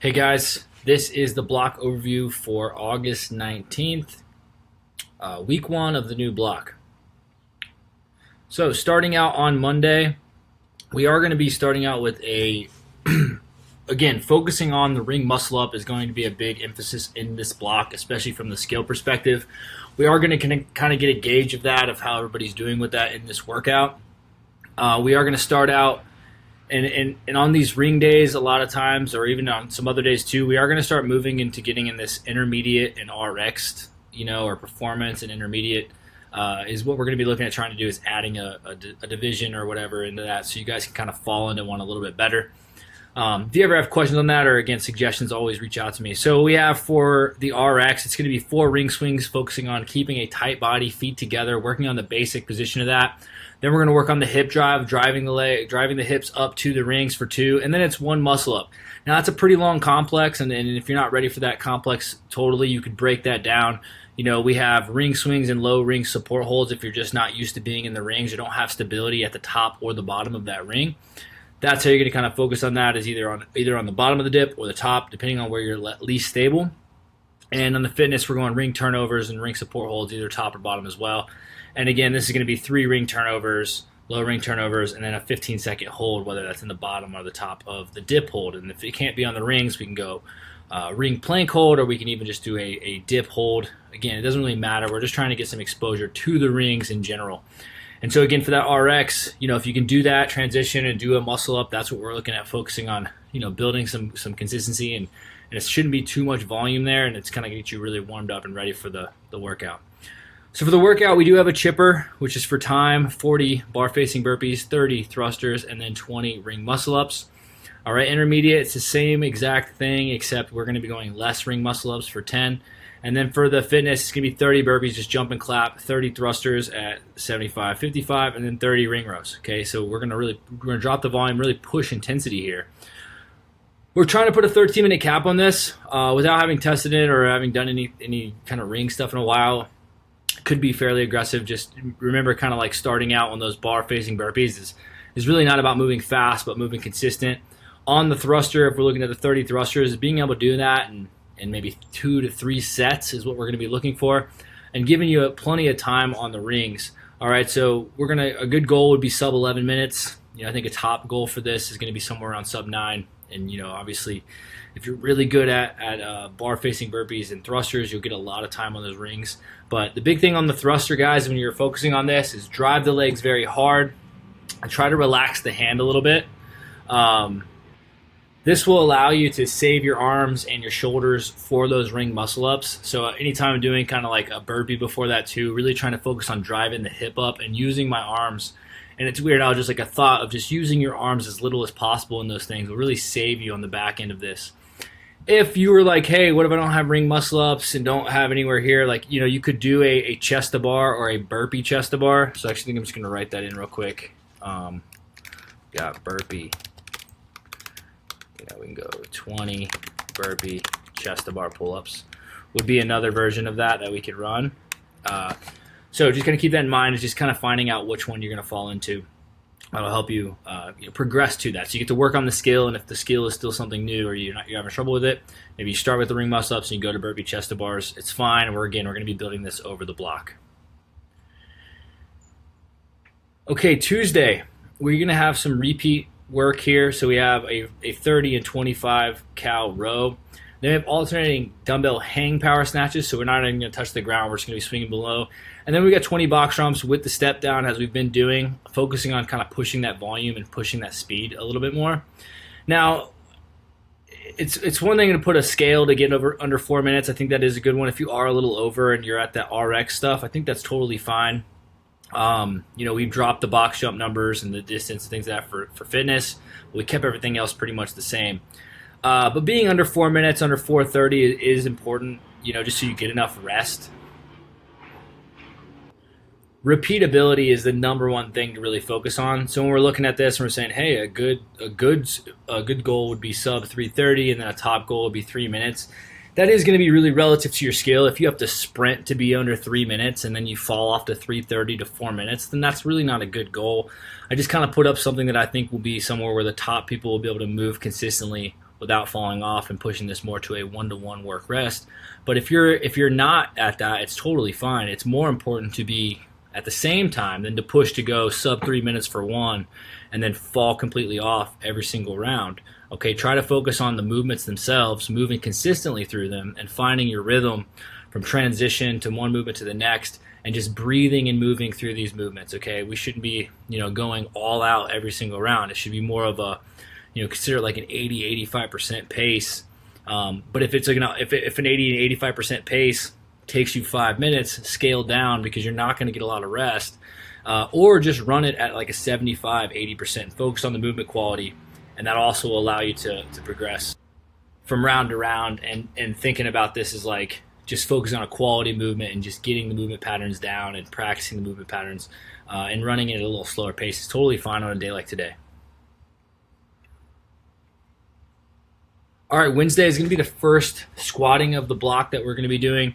Hey guys, this is the block overview for August 19th, week one of the new block. So, starting out on Monday, we are going to be starting out with again, focusing on the ring muscle up is going to be a big emphasis in this block, especially from the skill perspective. We are going to kind of get a gauge of that, of how everybody's doing with that in this workout. We are going to start out. And on these ring days, a lot of times, or even on some other days too, we are going to start moving into getting in this intermediate and RX, or performance and intermediate is what we're going to be looking at trying to do is adding a division or whatever into that so you guys can kind of fall into one a little bit better. If you ever have questions on that or, again, suggestions, always reach out to me. So we have for the RX, it's going to be 4 ring swings focusing on keeping a tight body, feet together, working on the basic position of that. Then we're going to work on the hip drive, driving the hips up to the rings for 2, and then it's 1 muscle up. Now, that's a pretty long complex, and if you're not ready for that complex totally, you could break that down. We have ring swings and low ring support holds if you're just not used to being in the rings or don't have stability at the top or the bottom of that ring. That's how you're going to kind of focus on that, is either on the bottom of the dip or the top, depending on where you're least stable. And on the fitness, we're going ring turnovers and ring support holds, either top or bottom as well. And again, this is going to be 3 ring turnovers, low ring turnovers, and then a 15-second hold, whether that's in the bottom or the top of the dip hold. And if it can't be on the rings, we can go ring plank hold, or we can even just do a dip hold. Again, it doesn't really matter. We're just trying to get some exposure to the rings in general. And so again, for that RX, if you can do that transition and do a muscle up, that's what we're looking at, focusing on, building some consistency, and it shouldn't be too much volume there, and it's kind of get you really warmed up and ready for the workout. So for the workout, we do have a chipper, which is for time, 40 bar facing burpees, 30 thrusters, and then 20 ring muscle ups. All right, intermediate, it's the same exact thing, except we're going to be going less ring muscle ups for 10. And then for the fitness, it's going to be 30 burpees, just jump and clap, 30 thrusters at 75, 55, and then 30 ring rows. Okay, so we're going to drop the volume, really push intensity here. We're trying to put a 13-minute cap on this without having tested it or having done any kind of ring stuff in a while. Could be fairly aggressive. Just remember, kind of like starting out on those bar facing burpees is really not about moving fast, but moving consistent. On the thruster, if we're looking at the 30 thrusters, being able to do that and maybe 2 to 3 sets is what we're going to be looking for, and giving you plenty of time on the rings. All right, so a good goal would be sub 11 minutes. I think a top goal for this is going to be somewhere around sub 9. And obviously, if you're really good at bar facing burpees and thrusters, you'll get a lot of time on those rings. But the big thing on the thruster, guys, when you're focusing on this, is drive the legs very hard and try to relax the hand a little bit. This will allow you to save your arms and your shoulders for those ring muscle ups. So anytime I'm doing kind of like a burpee before that too, really trying to focus on driving the hip up and using my arms. And it's weird how just like a thought of just using your arms as little as possible in those things will really save you on the back end of this. If you were like, hey, what if I don't have ring muscle ups and don't have anywhere here? Like, you could do a chest to bar or a burpee chest to bar. So I actually think I'm just going to write that in real quick. Got burpee. We can go 20 burpee chest to bar pull-ups would be another version of that we could run. So just going to keep that in mind, is just kind of finding out which one you're going to fall into. That'll help you, progress to that. So you get to work on the skill, and if the skill is still something new or you're having trouble with it, maybe you start with the ring muscle ups and you go to burpee chest to bars. It's fine. We're going to be building this over the block. Okay, Tuesday, we're going to have some repeat work here. So we have a 30 and 25 cal row. Then we have alternating dumbbell hang power snatches, so we're not even going to touch the ground. We're just going to be swinging below. And then we got 20 box jumps with the step down, as we've been doing, focusing on kind of pushing that volume and pushing that speed a little bit more. Now, it's one thing to put a scale to get under 4 minutes. I think that is a good one. If you are a little over and you're at that RX stuff, I think that's totally fine. We've dropped the box jump numbers and the distance and things like that for fitness. We kept everything else pretty much the same. But being under 4 minutes, under 4:30 is important, just so you get enough rest. Repeatability is the number one thing to really focus on. So when we're looking at this and we're saying, hey, a good goal would be sub 3:30, and then a top goal would be 3 minutes. That is going to be really relative to your skill. If you have to sprint to be under 3 minutes and then you fall off to 3:30 to 4 minutes, then that's really not a good goal. I just kind of put up something that I think will be somewhere where the top people will be able to move consistently without falling off and pushing this more to a one-to-one work rest. But if you're not at that, it's totally fine. It's more important to be at the same time than to push to go sub 3 minutes for one and then fall completely off every single round. Okay, try to focus on the movements themselves, moving consistently through them and finding your rhythm from transition to one movement to the next, and just breathing and moving through these movements. Okay, we shouldn't be going all out every single round. It should be more of a consider it like an 80-85% pace. But if it's if an 80 and 85% pace takes you 5 minutes, scale down because you're not going to get a lot of rest, or just run it at like a 75-80%. Focus on the movement quality, and that also will allow you to progress from round to round. And thinking about this is like just focusing on a quality movement and just getting the movement patterns down and practicing the movement patterns and running it at a little slower pace is totally fine on a day like today. All right, Wednesday is going to be the first squatting of the block that we're going to be doing.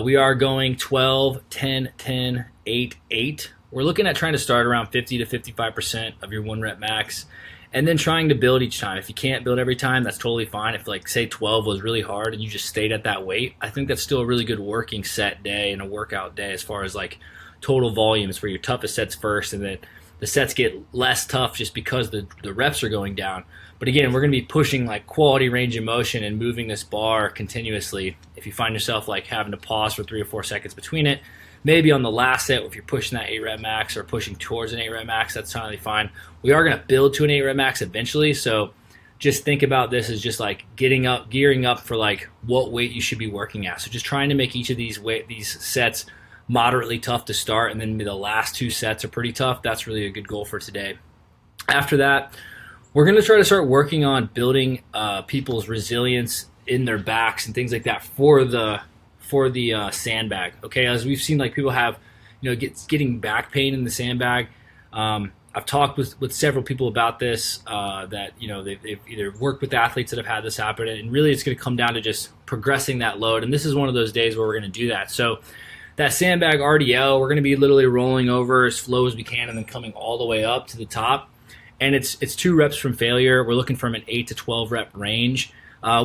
We are going 12, 10, 10, 8, 8. We're looking at trying to start around 50 to 55% of your 1 rep max, and then trying to build each time. If you can't build every time, that's totally fine. If like say 12 was really hard and you just stayed at that weight, I think that's still a really good working set day and a workout day as far as like total volumes for your toughest sets first, and then the sets get less tough just because the reps are going down. But again, we're going to be pushing like quality range of motion and moving this bar continuously. If you find yourself like having to pause for 3 or 4 seconds between it, maybe on the last set, if you're pushing that 8 rep max or pushing towards an 8 rep max, that's totally fine. We are going to build to an 8 rep max eventually, so just think about this as just like gearing up for like what weight you should be working at. So just trying to make each of these sets moderately tough to start, and then the last 2 sets are pretty tough. That's really a good goal for today. After that, we're going to try to start working on building people's resilience in their backs and things like that for the sandbag. Okay, as we've seen, like people have, getting back pain in the sandbag. I've talked with several people about this that they've either worked with athletes that have had this happen, and really it's going to come down to just progressing that load. And this is one of those days where we're going to do that. So that sandbag RDL, we're going to be literally rolling over as slow as we can and then coming all the way up to the top. And it's 2 reps from failure. We're looking from an 8 to 12 rep range.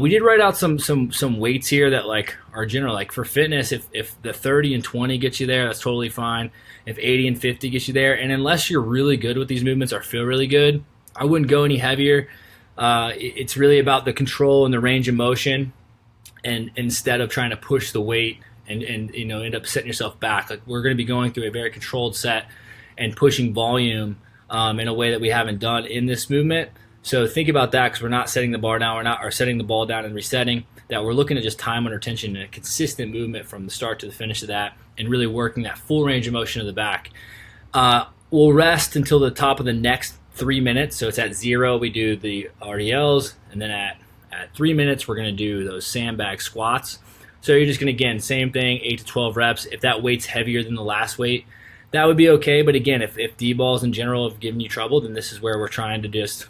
We did write out some weights here that like are general. Like for fitness, if the 30 and 20 gets you there, that's totally fine. If 80 and 50 gets you there, and unless you're really good with these movements or feel really good, I wouldn't go any heavier. It's really about the control and the range of motion, and instead of trying to push the weight and end up setting yourself back. Like we're going to be going through a very controlled set and pushing volume in a way that we haven't done in this movement. So think about that, because we're not setting the bar down, or setting the ball down and resetting. That we're looking at just time under tension and a consistent movement from the start to the finish of that, and really working that full range of motion of the back. We'll rest until the top of the next 3 minutes. So it's at 0, we do the RDLs, and then at 3 minutes, we're going to do those sandbag squats. So you're just going to, again, same thing, 8 to 12 reps. If that weight's heavier than the last weight, that would be okay. But again, if D-balls in general have given you trouble, then this is where we're trying to just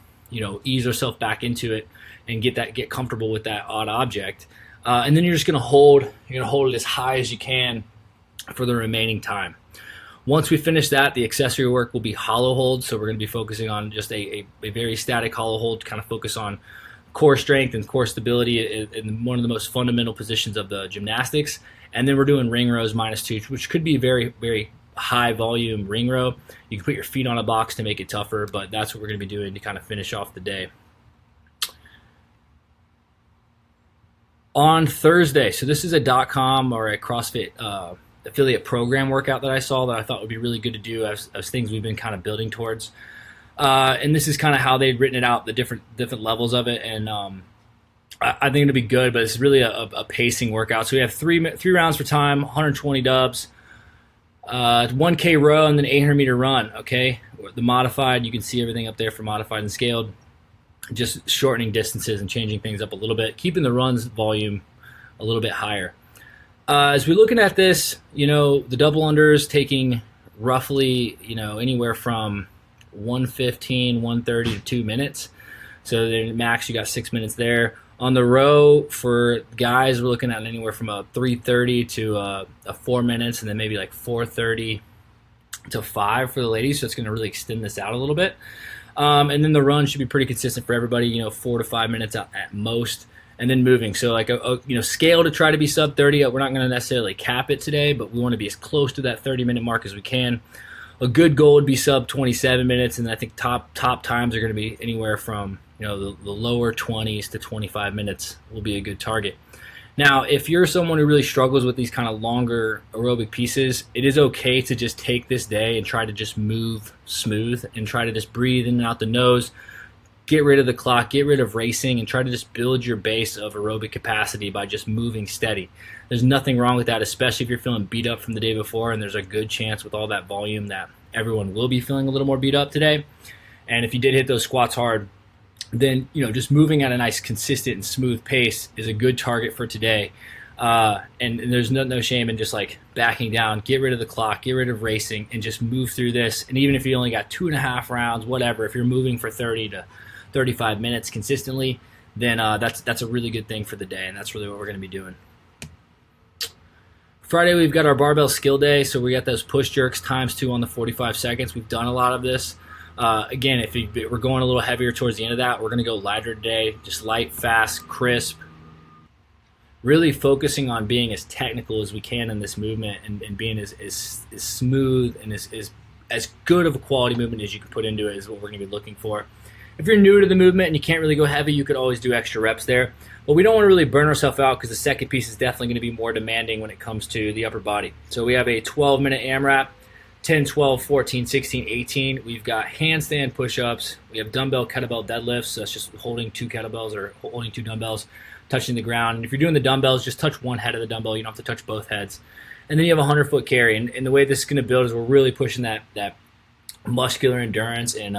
ease ourselves back into it and get comfortable with that odd object. And then you're just going to hold it as high as you can for the remaining time. Once we finish that, the accessory work will be hollow hold. So we're going to be focusing on just a very static hollow hold to kind of focus on core strength and core stability in one of the most fundamental positions of the gymnastics. And then we're doing ring rows -2, which could be very, very high volume ring row. You can put your feet on a box to make it tougher, but that's what we're going to be doing to kind of finish off the day. On Thursday, so this is a .com or a CrossFit affiliate program workout that I saw that I thought would be really good to do as things we've been kind of building towards. And this is kind of how they've written it out, the different levels of it. And I think it'll be good, but it's really a pacing workout. So we have three rounds for time, 120 dubs, 1K row, and then 800 meter run. Okay, the modified, you can see everything up there for modified and scaled. Just shortening distances and changing things up a little bit, keeping the runs volume a little bit higher. As we're looking at this, the double unders taking roughly, anywhere from 115, 130 to 2 minutes. So then max, you got 6 minutes there. On the row for guys, we're looking at anywhere from a 3:30 to a 4 minutes, and then maybe like 4:30 to 5 for the ladies. So it's going to really extend this out a little bit. And then the run should be pretty consistent for everybody, 4 to 5 minutes at most, and then moving. So like scale to try to be sub 30. We're not going to necessarily cap it today, but we want to be as close to that 30-minute mark as we can. A good goal would be sub 27 minutes, and I think top times are going to be anywhere from the lower 20s to 25 minutes will be a good target. Now, if you're someone who really struggles with these kind of longer aerobic pieces, it is okay to just take this day and try to just move smooth and try to just breathe in and out the nose, get rid of the clock, get rid of racing, and try to just build your base of aerobic capacity by just moving steady. There's nothing wrong with that, especially if you're feeling beat up from the day before, and there's a good chance with all that volume that everyone will be feeling a little more beat up today. And if you did hit those squats hard, then just moving at a nice consistent and smooth pace is a good target for today. And there's no shame in just like backing down, get rid of the clock, get rid of racing, and just move through this. And even if you only got 2.5 rounds, whatever, if you're moving for 30 to 35 minutes consistently, then that's a really good thing for the day, and that's really what we're going to be doing. Friday, we've got our barbell skill day, so we got those push jerks ×2 on the 45 seconds. We've done a lot of this. Again, if we're going a little heavier towards the end of that, we're going to go lighter today, just light, fast, crisp, really focusing on being as technical as we can in this movement and being as smooth and as good of a quality movement as you can put into it is what we're going to be looking for. If you're new to the movement and you can't really go heavy, you could always do extra reps there. But we don't want to really burn ourselves out because the second piece is definitely going to be more demanding when it comes to the upper body. So we have a 12-minute AMRAP, 10, 12, 14, 16, 18. We've got handstand push-ups. We have dumbbell kettlebell deadlifts. So that's just holding 2 kettlebells or holding 2 dumbbells, touching the ground. And if you're doing the dumbbells, just touch one head of the dumbbell. You don't have to touch both heads. And then you have a 100-foot carry. And the way this is going to build is we're really pushing that muscular endurance and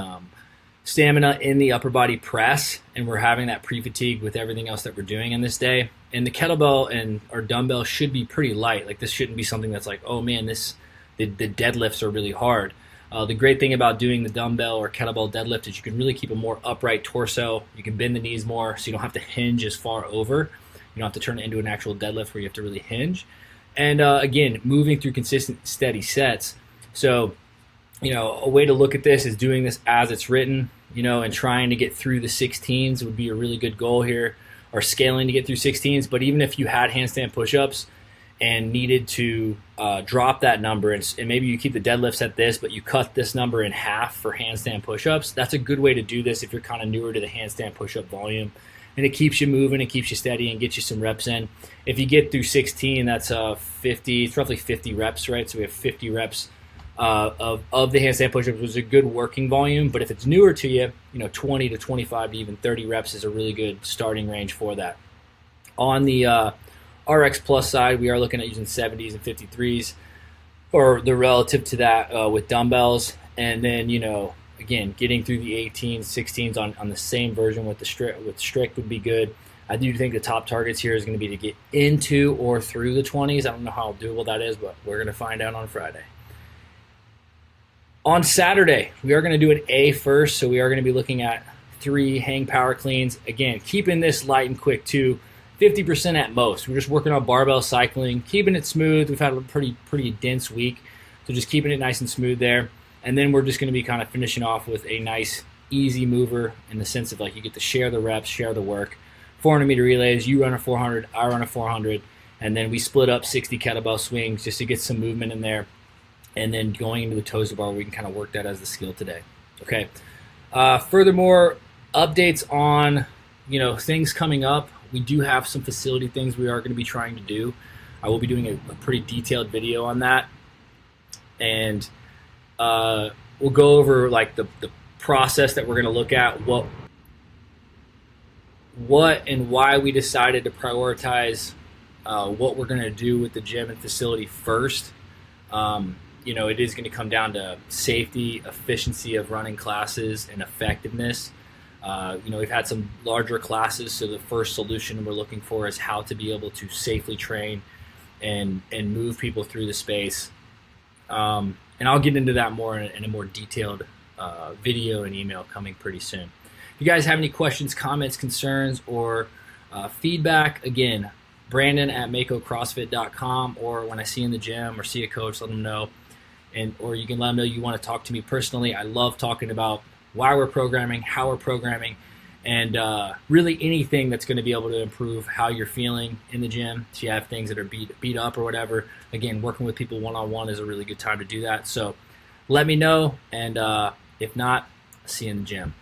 stamina in the upper body press. And we're having that pre-fatigue with everything else that we're doing in this day. And the kettlebell and our dumbbell should be pretty light. Like this shouldn't be something that's like, oh man, the deadlifts are really hard. The great thing about doing the dumbbell or kettlebell deadlift is you can really keep a more upright torso. You can bend the knees more so you don't have to hinge as far over. You don't have to turn it into an actual deadlift where you have to really hinge. And again, moving through consistent, steady sets. So, a way to look at this is doing this as it's written, and trying to get through the 16s would be a really good goal here, or scaling to get through 16s. But even if you had handstand push-ups and needed to drop that number, and maybe you keep the deadlifts at this, but you cut this number in half for handstand push-ups, that's a good way to do this if you're kind of newer to the handstand push-up volume. And it keeps you moving, it keeps you steady, and gets you some reps in. If you get through 16, that's 50, it's roughly 50 reps, right? So we have 50 reps of the handstand push-ups, which is a good working volume. But if it's newer to you, 20 to 25 to even 30 reps is a really good starting range for that. On the RX Plus side, we are looking at using 70s and 53s, or the relative to that with dumbbells. And then, again, getting through the 18s, 16s on the same version with strict would be good. I do think the top targets here is going to be to get into or through the 20s. I don't know how doable that is, but we're going to find out on Friday. On Saturday, we are going to do an A first, so we are going to be looking at 3 hang power cleans. Again, keeping this light and quick too, 50% at most. We're just working on barbell cycling, keeping it smooth. We've had a pretty dense week, so just keeping it nice and smooth there. And then we're just going to be kind of finishing off with a nice, easy mover in the sense of like you get to share the reps, share the work. 400-meter relays, you run a 400, I run a 400, and then we split up 60 kettlebell swings just to get some movement in there. And then going into the toes to bar, we can kind of work that as the skill today. Okay. Furthermore, updates on things coming up. We do have some facility things we are going to be trying to do. I will be doing a pretty detailed video on that, and we'll go over like the process that we're going to look at, what and why we decided to prioritize what we're going to do with the gym and facility first. It is going to come down to safety, efficiency of running classes, and effectiveness. We've had some larger classes, so the first solution we're looking for is how to be able to safely train and move people through the space. And I'll get into that more in a more detailed video and email coming pretty soon. If you guys have any questions, comments, concerns, or feedback, again, Brandon@MakoCrossFit.com, or when I see you in the gym or see a coach, let them know. Or you can let them know you want to talk to me personally. I love talking about why we're programming, how we're programming, and really anything that's going to be able to improve how you're feeling in the gym. If you have things that are beat up or whatever, again, working with people one-on-one is a really good time to do that. So let me know, and if not, see you in the gym.